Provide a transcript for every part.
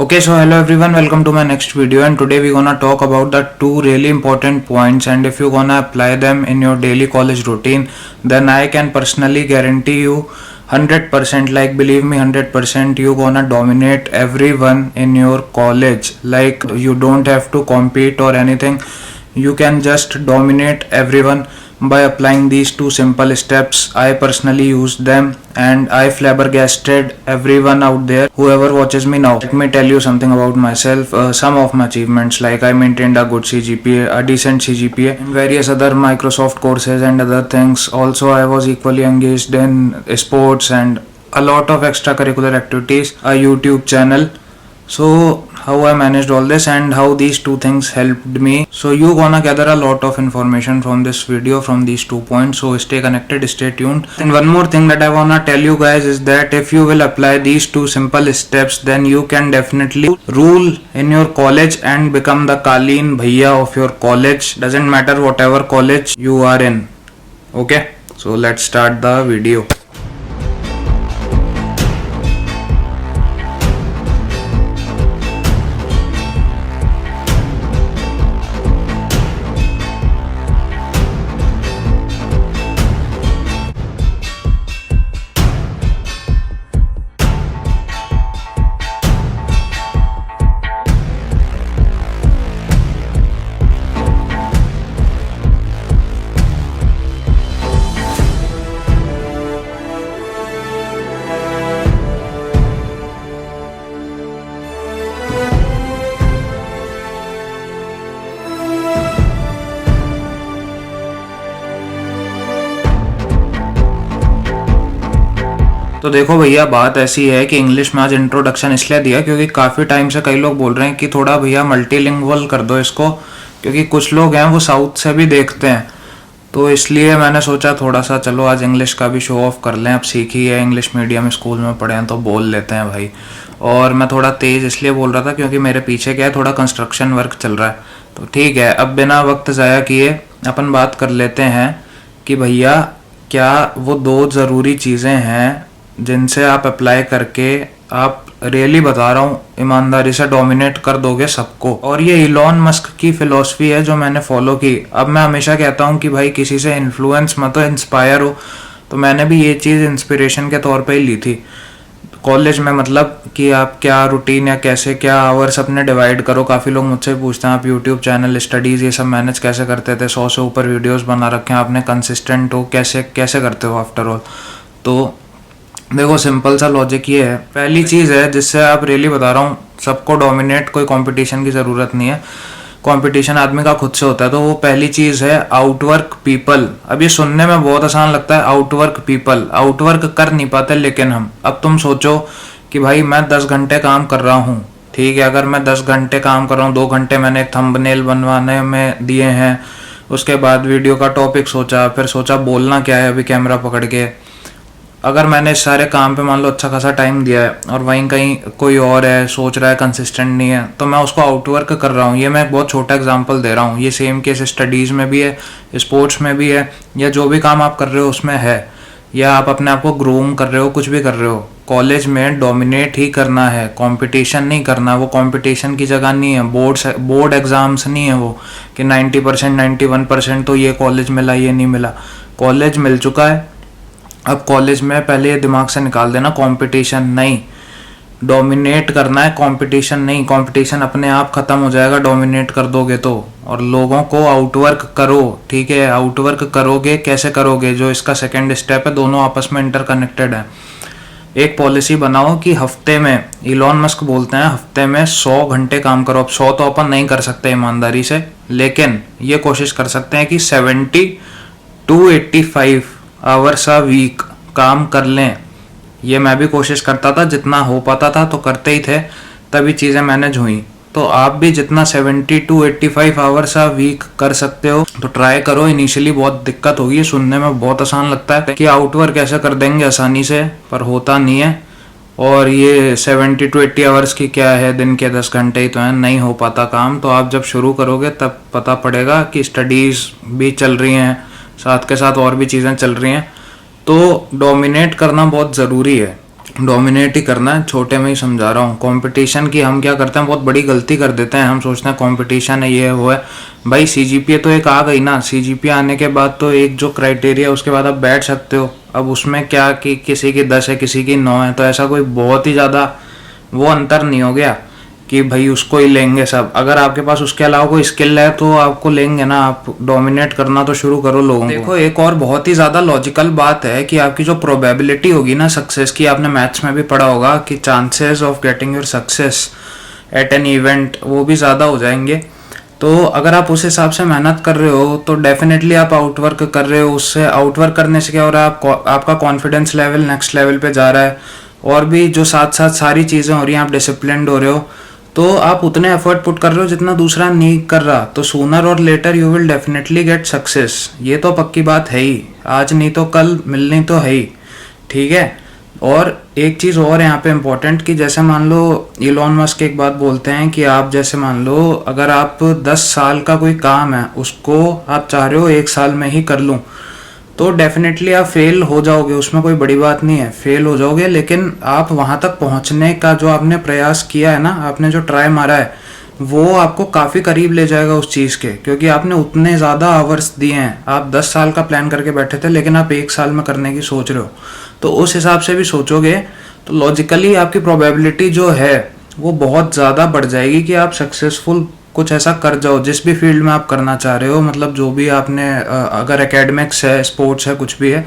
Okay, so hello everyone, welcome to my next video, and today we're gonna talk about the two really important points, and if you're gonna apply them in your daily college routine, then I can personally guarantee you 100%, like believe me, 100% you gonna dominate everyone in your college. Like you don't have to compete or anything, you can just dominate everyone by applying these two simple steps. I personally used them and I flabbergasted everyone out there, whoever watches me now. Let me tell you something about myself. Some of my achievements, like I maintained a good CGPA, a decent CGPA, and various other Microsoft courses and other things. Also, I was equally engaged in sports and a lot of extracurricular activities, a YouTube channel. So how I managed all this and how these two things helped me. So you gonna gather a lot of information from this video, from these 2 points. So stay connected, stay tuned. And one more thing that I wanna tell you guys is that if you will apply these two simple steps, then you can definitely rule in your college and become the Kaleen Bhaiya of your college. Doesn't matter whatever college you are in. Okay, so let's start the video. तो देखो भैया, बात ऐसी है कि English में आज introduction इसलिए दिया क्योंकि काफ़ी टाइम से कई लोग बोल रहे हैं कि थोड़ा भैया मल्टीलिंगुअल कर दो इसको, क्योंकि कुछ लोग हैं वो साउथ से भी देखते हैं। तो इसलिए मैंने सोचा थोड़ा सा चलो आज इंग्लिश का भी शो ऑफ कर लें। अब सीखी है, इंग्लिश मीडियम स्कूल में पढ़े हैं तो बोल लेते हैं भाई। और मैं थोड़ा तेज़ इसलिए बोल रहा था क्योंकि मेरे पीछे क्या है, थोड़ा कंस्ट्रक्शन वर्क चल रहा है। तो ठीक है, अब बिना वक्त ज़ाया किए अपन बात कर लेते हैं कि भैया क्या वो दो ज़रूरी चीज़ें हैं जिनसे आप अप्लाई करके आप रियली बता रहा हूँ ईमानदारी से डोमिनेट कर दोगे सबको। और ये इलॉन मस्क की फिलॉसफी है जो मैंने फॉलो की। अब मैं हमेशा कहता हूँ कि भाई किसी से इन्फ्लुएंस मत हो, इंस्पायर हो। तो मैंने भी ये चीज़ इंस्पिरेशन के तौर पे ही ली थी कॉलेज में। मतलब कि आप क्या रूटीन या कैसे क्या आवर्स अपने डिवाइड करो। काफ़ी लोग मुझसे पूछते हैं आप यूट्यूब चैनल, स्टडीज़, ये सब मैनेज कैसे करते थे। 100 से ऊपर वीडियोज़ बना रखे हैं आपने, कंसिस्टेंट हो, कैसे कैसे करते हो आफ्टर ऑल। तो देखो सिंपल सा लॉजिक ये है, पहली चीज़ है जिससे आप रियली बता रहा हूँ सबको डोमिनेट, कोई कंपटीशन की ज़रूरत नहीं है। कंपटीशन आदमी का खुद से होता है। तो वो पहली चीज़ है आउटवर्क पीपल। अब ये सुनने में बहुत आसान लगता है, आउटवर्क पीपल। आउटवर्क कर नहीं पाते लेकिन हम। अब तुम सोचो कि भाई मैं 10 घंटे काम कर रहा हूँ, ठीक है। अगर मैं 10 घंटे काम कर रहा हूँ, 2 घंटे मैंने एक थंबनेल बनवाने में दिए हैं, उसके बाद वीडियो का टॉपिक सोचा, फिर सोचा बोलना क्या है अभी कैमरा पकड़ के। अगर मैंने इस सारे काम पे मान लो अच्छा खासा टाइम दिया है और वहीं कहीं कोई और है सोच रहा है, कंसिस्टेंट नहीं है, तो मैं उसको आउटवर्क कर रहा हूँ। ये मैं एक बहुत छोटा एग्जांपल दे रहा हूँ। ये सेम केस स्टडीज़ में भी है, स्पोर्ट्स में भी है, या जो भी काम आप कर रहे हो उसमें है, या आप अपने आप को ग्रूम कर रहे हो, कुछ भी कर रहे हो। कॉलेज में डोमिनेट ही करना है, कंपटीशन नहीं करना। वो कंपटीशन की जगह नहीं है, बोर्ड एग्जाम्स नहीं है वो कि 90% 91% तो ये कॉलेज मिला, ये नहीं मिला। कॉलेज मिल चुका है। अब कॉलेज में पहले ये दिमाग से निकाल देना, कंपटीशन नहीं, डोमिनेट करना है, कंपटीशन नहीं। कंपटीशन अपने आप ख़त्म हो जाएगा डोमिनेट कर दोगे तो। और लोगों को आउटवर्क करो, ठीक है। आउटवर्क करोगे, कैसे करोगे, जो इसका सेकंड स्टेप है, दोनों आपस में इंटरकनेक्टेड है। एक पॉलिसी बनाओ कि हफ्ते में, इलॉन मस्क बोलते हैं हफ्ते में 100 घंटे काम करो। अब 100 तो अपन नहीं कर सकते ईमानदारी से, लेकिन ये कोशिश कर सकते हैं कि 70 to 85 आवर्स अ वीक काम कर लें। ये मैं भी कोशिश करता था, जितना हो पाता था तो करते ही थे, तभी चीज़ें मैनेज हुई। तो आप भी जितना 70 to 85 आवर्स अ वीक कर सकते हो तो ट्राई करो। इनिशियली बहुत दिक्कत होगी, सुनने में बहुत आसान लगता है कि आउटवर्क कैसे कर देंगे आसानी से, पर होता नहीं है। और ये 70 to 80 आवर्स की क्या है, दिन के 10 घंटे ही तो हैं, नहीं हो पाता काम। तो आप जब शुरू करोगे तब पता पड़ेगा कि स्टडीज़ भी चल रही हैं, साथ के साथ और भी चीज़ें चल रही हैं। तो डोमिनेट करना बहुत ज़रूरी है। डोमिनेट ही करना है, छोटे में ही समझा रहा हूँ। कंपटीशन की हम क्या करते हैं, बहुत बड़ी गलती कर देते हैं। हम सोचते हैं कंपटीशन है, ये वो है। भाई सीजीपीए तो एक आ गई ना, सीजीपीए आने के बाद तो एक जो क्राइटेरिया, उसके बाद आप बैठ सकते हो। अब उसमें क्या कि किसी की 10 है, किसी की 9 है, तो ऐसा कोई बहुत ही ज़्यादा वो अंतर नहीं हो गया कि भाई उसको ही लेंगे सब। अगर आपके पास उसके अलावा कोई स्किल है तो आपको लेंगे ना, आप डोमिनेट करना तो शुरू करो लोगों को। देखो एक और बहुत ही ज़्यादा लॉजिकल बात है कि आपकी जो प्रोबेबिलिटी होगी ना सक्सेस की, आपने मैथ्स में भी पढ़ा होगा कि chances of getting your success at an event वो भी ज़्यादा हो जाएंगे। तो अगर आप उस हिसाब से मेहनत कर रहे हो तो डेफिनेटली आप आउटवर्क कर रहे हो। उससे आउटवर्क करने से क्या हो रहा है, आपका कॉन्फिडेंस लेवल नेक्स्ट लेवल पे जा रहा है, और भी जो साथ साथ सारी चीज़ें हो रही हैं, आप डिसिप्लिन्ड हो रहे हो, तो आप उतने एफर्ट पुट कर रहे हो जितना दूसरा नहीं कर रहा। तो सूनर और later you will definitely get success, ये तो पक्की बात है ही। आज नहीं तो कल मिलनी तो है ही, ठीक है। और एक चीज़ और यहाँ पे इम्पोर्टेंट कि जैसे मान लो इलॉन मस्क एक बात बोलते हैं कि आप जैसे मान लो अगर आप 10 साल का कोई काम है उसको आप चाह रहे हो 1 साल में ही कर लूँ, तो डेफिनेटली आप फेल हो जाओगे, उसमें कोई बड़ी बात नहीं है, फेल हो जाओगे। लेकिन आप वहाँ तक पहुँचने का जो आपने प्रयास किया है ना, आपने जो ट्राई मारा है, वो आपको काफ़ी करीब ले जाएगा उस चीज़ के, क्योंकि आपने उतने ज़्यादा आवर्स दिए हैं। आप 10 साल का प्लान करके बैठे थे लेकिन आप 1 साल में करने की सोच रहे हो, तो उस हिसाब से भी सोचोगे तो लॉजिकली आपकी प्रोबेबिलिटी जो है वो बहुत ज़्यादा बढ़ जाएगी कि आप सक्सेसफुल कुछ ऐसा कर जाओ जिस भी फील्ड में आप करना चाह रहे हो। मतलब जो भी आपने अगर एकेडमिक्स है, स्पोर्ट्स है, कुछ भी है,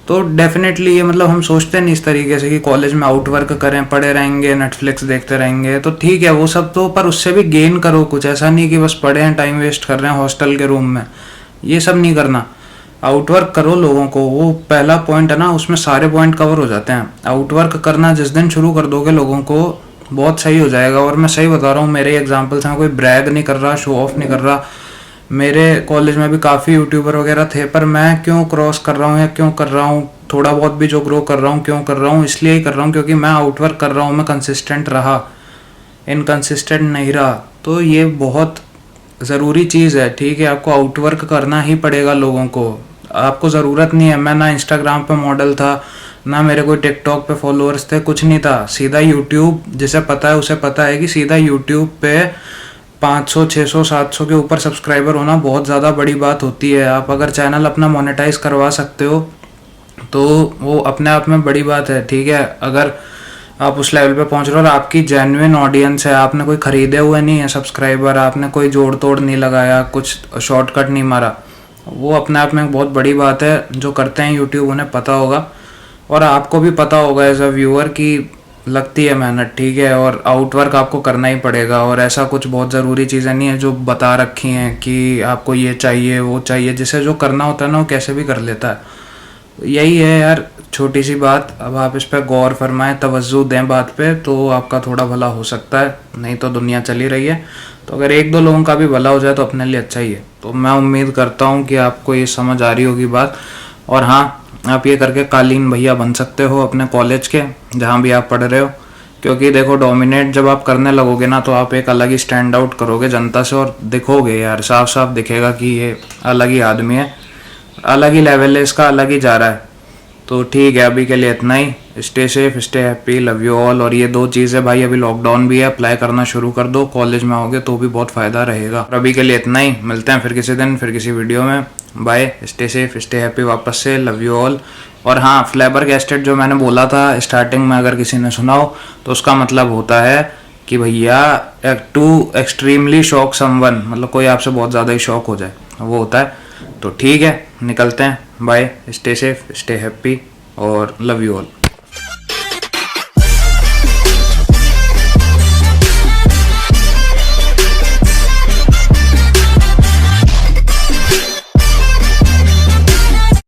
तो डेफिनेटली ये मतलब हम सोचते नहीं इस तरीके से कि कॉलेज में आउटवर्क करें, पढ़े रहेंगे, नेटफ्लिक्स देखते रहेंगे, तो ठीक है वो सब तो, पर उससे भी गेन करो कुछ। ऐसा नहीं कि बस पढ़े हैं, टाइम वेस्ट कर रहे हैं हॉस्टल के रूम में, ये सब नहीं करना। आउटवर्क करो लोगों को, वो पहला पॉइंट है ना, उसमें सारे पॉइंट कवर हो जाते हैं। आउटवर्क करना जिस दिन शुरू कर दोगे लोगों को, बहुत सही हो जाएगा। और मैं सही बता रहा हूँ, मेरे एग्जाम्पल्स हैं, कोई ब्रैग नहीं कर रहा, शो ऑफ नहीं कर रहा। मेरे कॉलेज में भी काफ़ी यूट्यूबर वगैरह थे, पर मैं क्यों क्रॉस कर रहा हूँ या क्यों कर रहा हूँ, थोड़ा बहुत भी जो ग्रो कर रहा हूँ क्यों कर रहा हूँ, इसलिए ही कर रहा हूँ क्योंकि मैं आउटवर्क कर रहा हूँ, मैं कंसिस्टेंट रहा, इनकंसिस्टेंट नहीं रहा। तो ये बहुत ज़रूरी चीज़ है, ठीक है। आपको आउटवर्क करना ही पड़ेगा लोगों को, आपको ज़रूरत नहीं है। मैं ना इंस्टाग्राम पे मॉडल था, ना मेरे कोई टिकटॉक पे फॉलोअर्स थे, कुछ नहीं था। सीधा यूट्यूब, जिसे पता है उसे पता है कि सीधा यूट्यूब पे 500, 600, 700 के ऊपर सब्सक्राइबर होना बहुत ज़्यादा बड़ी बात होती है। आप अगर चैनल अपना मोनेटाइज करवा सकते हो तो वो अपने आप में बड़ी बात है, ठीक है। अगर आप उस लेवल पे पहुंच रहे हो और आपकी जेन्युइन ऑडियंस है, आपने कोई खरीदे हुए नहीं है सब्सक्राइबर, आपने कोई जोड़ तोड़ नहीं लगाया, कुछ शॉर्टकट नहीं मारा, वो अपने आप में बहुत बड़ी बात है। जो करते हैं यूट्यूब उन्हें पता होगा, और आपको भी पता होगा एज अ व्यूअर कि लगती है मेहनत, ठीक है। और आउटवर्क आपको करना ही पड़ेगा, और ऐसा कुछ बहुत ज़रूरी चीज़ें नहीं है जो बता रखी हैं कि आपको ये चाहिए वो चाहिए। जिसे जो करना होता है ना वो कैसे भी कर लेता है। यही है यार, छोटी सी बात। अब आप इस पर गौर फरमाएं, तवज्जो दें बात पे, तो आपका थोड़ा भला हो सकता है। नहीं तो दुनिया चली रही है, तो अगर 1-2 लोगों का भी भला हो जाए तो अपने लिए अच्छा ही है। तो मैं उम्मीद करता हूँ कि आपको ये समझ आ रही होगी बात। और हाँ, आप ये करके कालीन भैया बन सकते हो अपने कॉलेज के, जहाँ भी आप पढ़ रहे हो। क्योंकि देखो, डोमिनेट जब आप करने लगोगे ना तो आप एक अलग ही स्टैंड आउट करोगे जनता से, और दिखोगे यार, साफ साफ दिखेगा कि ये अलग ही आदमी है, अलग ही लेवल है इसका, अलग ही जा रहा है। तो ठीक है, अभी के लिए इतना ही। Stay safe, stay happy, love you all. और ये 2 चीज़ें भाई, अभी लॉकडाउन भी है, अप्लाई करना शुरू कर दो, कॉलेज में आओगे तो भी बहुत फ़ायदा रहेगा। और अभी के लिए इतना ही, मिलते हैं फिर किसी दिन, फिर किसी वीडियो में। Bye, stay safe, stay happy, वापस से लव यू ऑल। और हाँ, फ्लैबरगैस्टेड जो मैंने बोला था स्टार्टिंग में, अगर किसी ने सुना हो तो उसका मतलब होता है कि भैया टू एक्सट्रीमली शॉक समवन, मतलब कोई आपसे बहुत ज़्यादा ही शॉक हो जाए, वो होता है। तो ठीक है, निकलते हैं। Bye, stay safe, stay happy और लव यू ऑल।